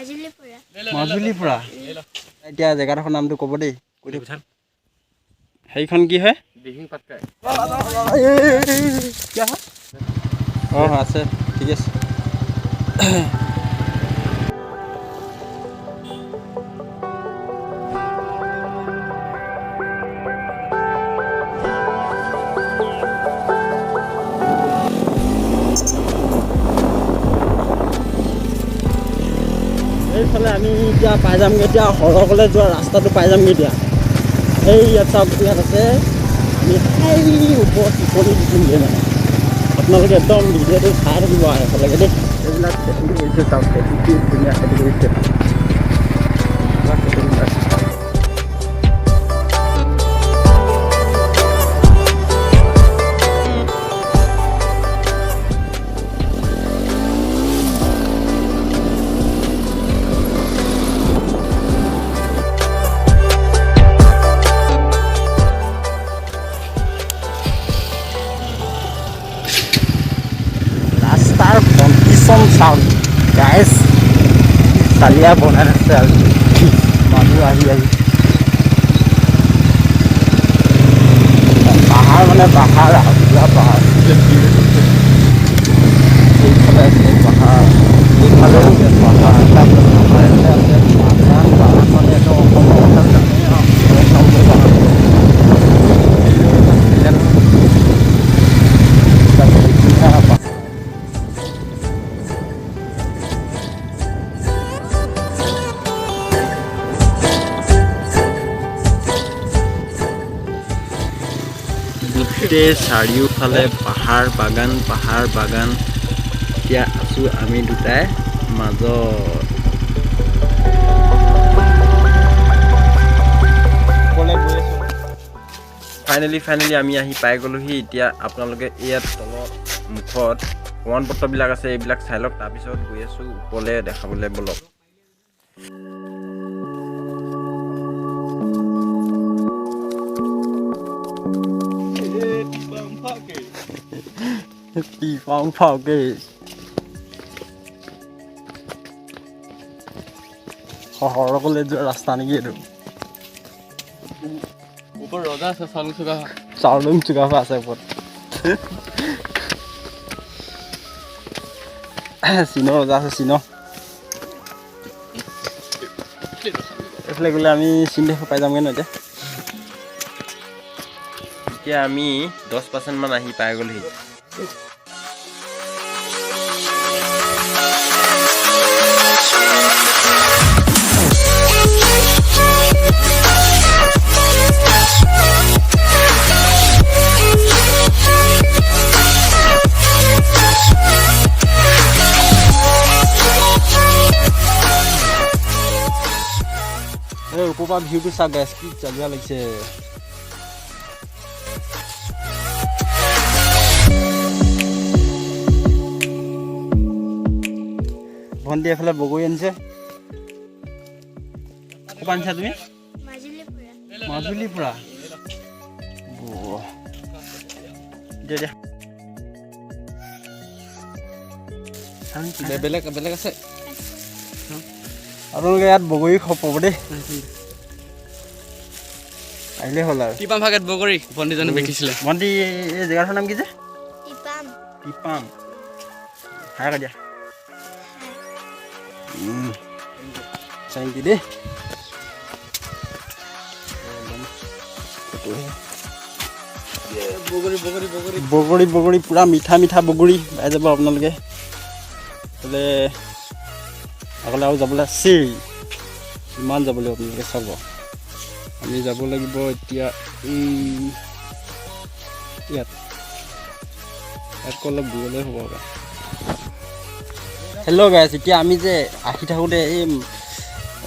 মাজুলীৰ পৰা এতিয়া জেগাডোখৰ নামটো ক'ব দেই সেইখন কি হয় অঁ আছে ঠিক আছে এইফালে আমি এতিয়া পাই যামগৈ এতিয়া সৰহকলৈ যোৱা ৰাস্তাটো পাই যামগৈ এতিয়া এই ইয়াত চাওক ইয়াত আছে আমি সেই ওপৰত টিপনি দিছোঁগৈ মানে আপোনালোকে একদম ভিডিঅ'টো চাই থাকিব আৰু একেলগে দেই এইবিলাক খেতি কৰিছে চাওক খেতি কি ধুনীয়া খেতি কৰিছে रास्तार कन्डिशन चाওক गाइस चालिया बनाই আছে আৰু মানুহ আহি পাহাৰ মানে পাহাৰ পুৰা পাহাৰ এইফালে আছে পাহাৰ এইফালে আছে পাহাৰ পাহাৰ মানে একদম অসমৰ কথা জানে গোটেই চাৰিওফালে পাহাৰ বাগান এতিয়া আছোঁ আমি দুটাই মাজত ফাইনেলি আমি আহি পাই গ'লোহি এতিয়া আপোনালোকে ইয়াত তলত মুখত প্ৰমাণপত্ৰবিলাক আছে এইবিলাক চাই লওক তাৰপিছত গৈ আছোঁ ওপৰলৈ দেখাবলৈ বলক সৰহকলৈ যোৱা ৰাস্তা নেকি এইটো ওপৰত ৰজা আছে চাউলুং চুকাফা আছে ওপৰত চীনৰ ৰজা আছে চীনৰ এইফালে গ'লে আমি চীন দেশ পাই যামগৈ ন এতিয়া আমি 10% মান আহি পাই গ'লোহি ওপৰৰ ভিউটো চাওক গাইছ কি চালিয়া লাগিছে ভণ্টি এফালে বগৰী আনিছে ক'ৰ আনিছা তুমি মাজুলীৰ পৰা বেলেগ আছে আপোনালোকে ইয়াত বগৰী খাব পাব দেই আহিলে হ'ল আৰু টিপাম ভাগত বগৰী ভণ্টিজনে বেচিছিলে ভণ্টি এই জেগাটোৰ নাম কি যে টিপাম খাই দিয়া থেংক ইউ দেই বগৰী পুৰা মিঠা বগৰী পাই যাব আপোনালোকে বোলে আগলৈ আৰু যাবলৈ আছেই কিমান যাব লাগিব আপোনালোকে চাব আমি যাব লাগিব এতিয়া ইয়াত অলপ দূৰলৈ হ'ব পাৰে হেল্ল' গাইছ এতিয়া আমি যে আহি থাকোঁতে এই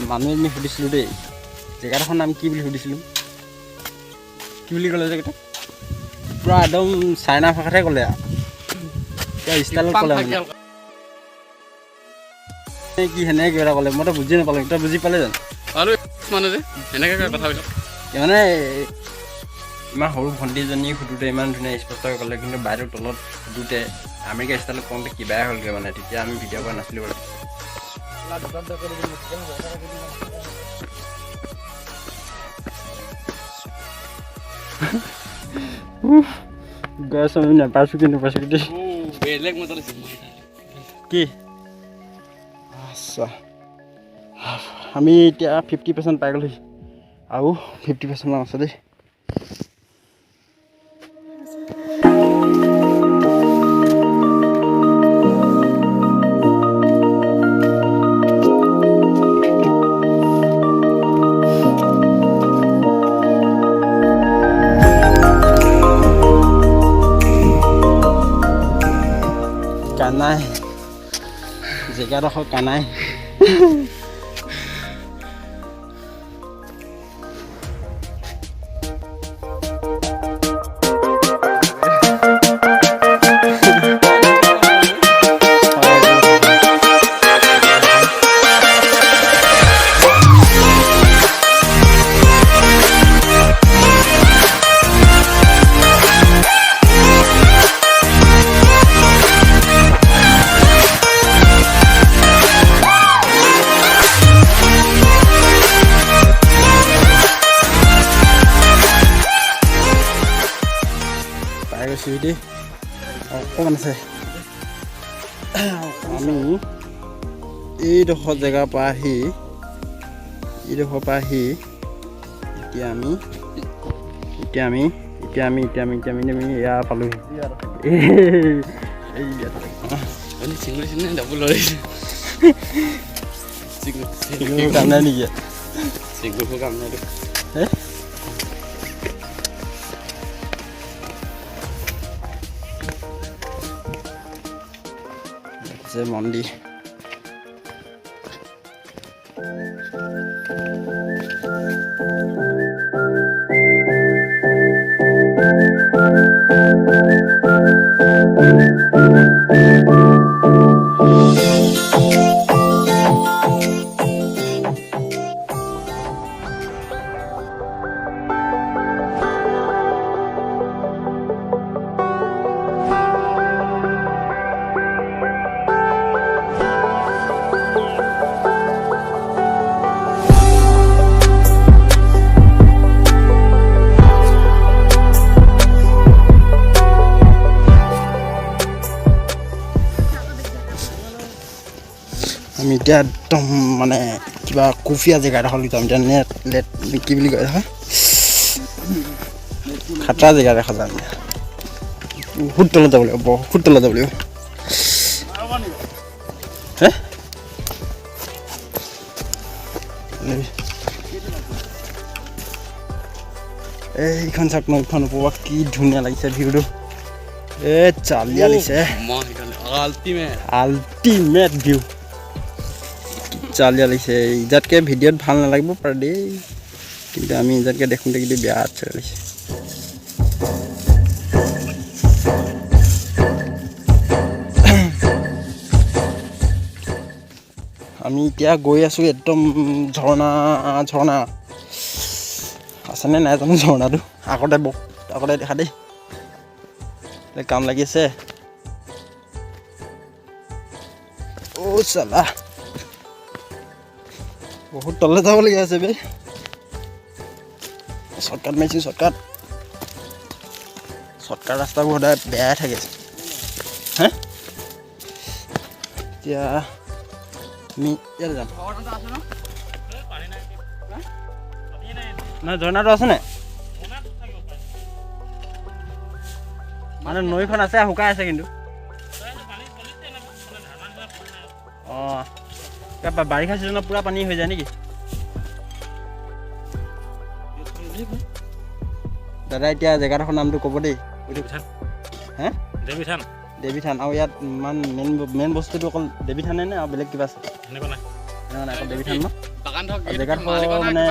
মানুহ এজনী সুধিছিলোঁ দেই জেগাডোখৰ নাম কি বুলি সুধিছিলোঁ কি বুলি ক'লে জেগাটো পুৰা একদম চাইনা ভাষাতহে ক'লে আৰু এতিয়া ষ্টাইলত ক'লে মানে কি সেনেকৈ কিবা এটা ক'লে মইতো বুজি নাপালোঁ তই বুজি পালে জানো মানে ইমান সৰু ভণ্টিজনী সুধোঁতে ইমান ধুনীয়া স্পষ্টকৈ ক'লে কিন্তু বাইদেউ তলত সুধোঁতে আমেৰিকা ষ্টাইলত কওঁতে কিবাই হ'লগৈ মানে তেতিয়া আমি ভিডিঅ' কৰা নাছিলোঁ বাৰু গছ আমি নাপাইছোঁ কিন্তু পাইছোঁ দেই বেলেগ মজা লাগিছে কি আচ্ছা আমি এতিয়া 50% পাই গ'লো আৰু 50% মান আছে দেই কানাই জেগাডোখৰ কানাই দেই অকণমান আছে আমি এইডোখৰ জেগাৰ পৰা আহি এতিয়া আমি এয়া পালোহি কাম নাই নেকি কাম নাই মন্দিৰ আমি এতিয়া একদম মানে কিবা কুফিয়া জেগা এডোখৰ লৈ যাম এতিয়া নেট কি বুলি কয় নহয় খাতৰা জেগা দেখা যাম বহুত তলত যাব লাগিব বহুত তলত যাব লাগিব হে এইখন চাওক নৈখন ওপৰত কি ধুনীয়া লাগিছে ভিউটো চালিয়া লাগিছে আল্টিমেট ভিউ চালিয়া লাগিছে ইজাতকৈ ভিডিঅ'ত ভাল নালাগিব পাৰে দেই কিন্তু আমি ইজাতকৈ দেখোঁতে কিন্তু বিৰাট চালিয়া লাগিছে আমি এতিয়া গৈ আছোঁ একদম ঝৰ্ণা আছেনে নাই জানো ঝৰ্ণাটো আগতে দেখা দেই কাম লাগি আছে অ' চালা বহুত তললৈ যাবলগীয়া আছে বে শ্বৰ্টকাট মাৰিছোঁ শ্বৰ্টকাট ৰাস্তাবোৰ সদায় বেয়াই থাকে হে এতিয়া আমি ইয়াত যাম নহয় ঝৰ্ণাটো আছে নাই মানে নৈখন আছে শুকাই আছে কিন্তু অঁ বাৰিষা ছিজনত পূৰা পানী হৈ যায় নেকি দাদা এতিয়া জেগাডোখৰ নামটো ক'ব দেই হে দেৱী থান আৰু ইয়াত ইমান মেইন বস্তুটো অকল দেৱী থানে নে আৰু বেলেগ কিবা আছে নাই অকল দেৱী থান ন জেগাডোখৰ মানে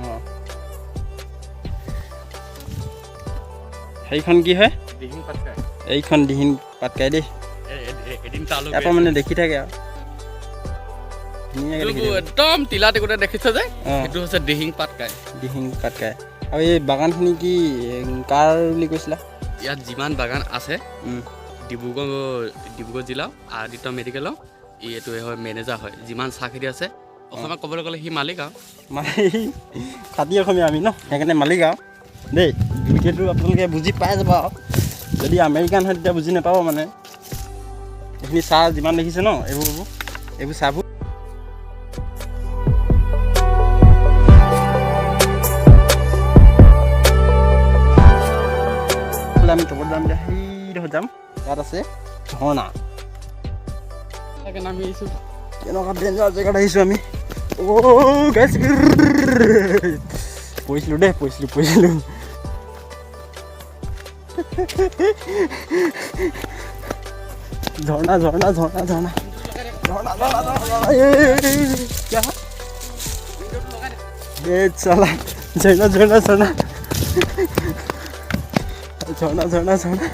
অঁ সেইখন কি হয় এইখন দিহিং পাটকাই দেই ইয়াৰ পৰা মানে দেখি থাকে আৰু একদম তিলা টিকুটা দেখিছ যে সেইটো হৈছে দিহিং পাটকাই আৰু এই বাগানখিনি কি কাৰ বুলি কৈছিলা ইয়াত যিমান বাগান আছে ডিব্ৰুগড় জিলা আদিত্য মেডিকেলৰ এইটো হয় মেনেজাৰ হয়। যিমান চাহ খেতি আছে অসমত ক'বলৈ গ'লে সি মালিক আৰু মানে খাতি অসমীয়া আমি ন, সেইকাৰণে মালিক আৰু দেই। গতিকেটো আপোনালোকে বুজি পাই যাব আৰু যদি আমেৰিকান হয় তেতিয়া বুজি নাপাব মানে। এইখিনি চাহ যিমান দেখিছে ন, এইবোৰ চাহবোৰ আমি তলত যাম এতিয়া, সেইডোখৰত যাম। ইয়াত আছে ঝৰ্ণা। সেইকাৰণে আমি আহিছোঁ কেনেকুৱা ডেঞ্জাৰ জেগাত আহিছোঁ আমি। গাইছ পৰিছিলোঁ দেই, পৰিছিলোঁ। ঝৰ্ণা চালা ঝৰ্ণা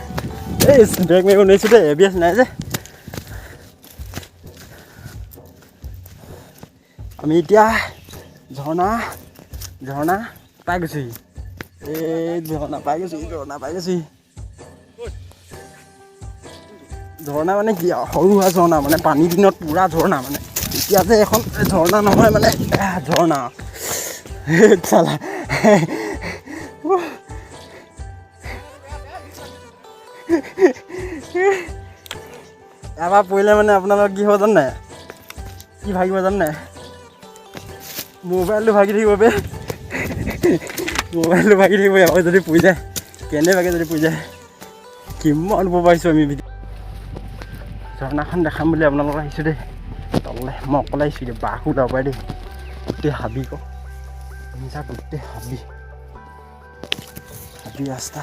এই ব্ৰেক মাৰিব নোৱাৰিছোঁ দেই, ABS নাই যে। আমি এতিয়া ঝৰ্ণা পাই গৈছোহি। এই ঝৰ্ণা পাই গৈছোহি। ঝৰ্ণা মানে কি আৰু সৰু সুৰা ঝৰ্ণা মানে, পানীৰ দিনত পুৰা ঝৰ্ণা মানে। এতিয়া যে এখন ঝৰ্ণা নহয় মানে ঝৰ্ণা চালা। এবাৰ পৰিলে মানে আপোনালোকৰ কি হ'ব জানে নাই? কি ভাগিব জানে নাই? মোবাইলটো ভাগি থাকিব বে। এবাৰ যদি পৰি যায়, কেনেবাকৈ যদি পৰি যায়। কিমান ওপৰ পাইছোঁ আমি। ঝৰ্ণাখন দেখাম বুলি আপোনালোকক আহিছোঁ দেই তললৈ। মই অকলে আহিছোঁ দেই, বাঘো যাব পাৰে দেই। গোটেই হাবি গোটেই হাবি ৰাস্তা।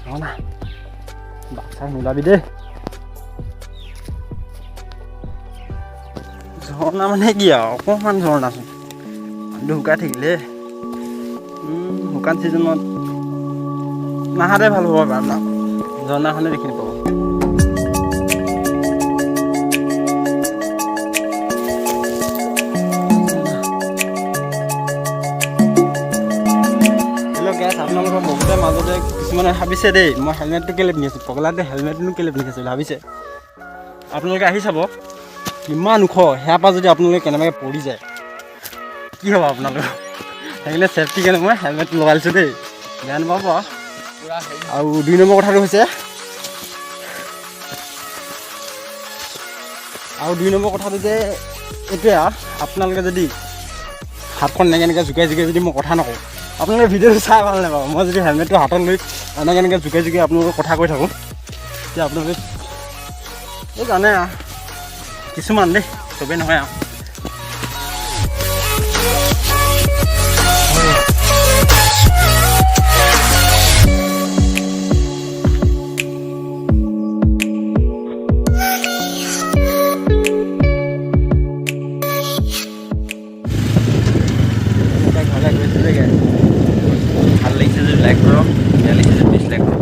ঝৰ্ণা বাচ্চা নোলাবি দেই। ঝৰ্ণা মানে কি আৰু অকণমান ঝৰ্ণাচোন, পানীটো শুকাই থাকিলে। শুকান ছিজনত নাহাতে ভাল হ'ব বাৰু আপোনাক, ঝৰ্ণাখনে দেখি নাপাব। আপোনালোকৰ বহুতে মাজতে কিছুমানে ভাবিছে দেই, মই হেলমেটটো কেলৈ পিন্ধি আছোঁ, পগলাতে হেলমেটনো কেলৈ পিন্ধি আছোঁ ভাবিছে। আপোনালোকে আহি চাব কিমান ওখ, সেয়াৰ পৰা যদি আপোনালোকে কেনেবাকৈ পৰি যায় কি হ'ব আপোনালোকৰ। সেইকাৰণে ছেফটি কাৰণে মই হেলমেটটো লগাই লৈছোঁ দেই, বেয়া নাপাব। আৰু 2 নম্বৰ কথাটো হৈছে, যে এইটোৱে আৰু আপোনালোকে যদি হাতখন এনেকৈ জোকাই যদি মই কথা নকওঁ, আপোনালোকে ভিডিঅ'টো চাই ভাল নাপাব। মই যদি হেলমেটটো হাতত লৈ এনেকৈ জোকাই আপোনালোকৰ কথা কৈ থাকোঁ, তেতিয়া আপোনালোকে এই জানে আৰু কিছুমান দেই, চবেই নহয় আৰু। ঘৰলৈ গৈছোঁ যে ভাল লাগিছে যদি লাইক কৰক, বেয়া লাগিছে যদি ডিছলাইক কৰক।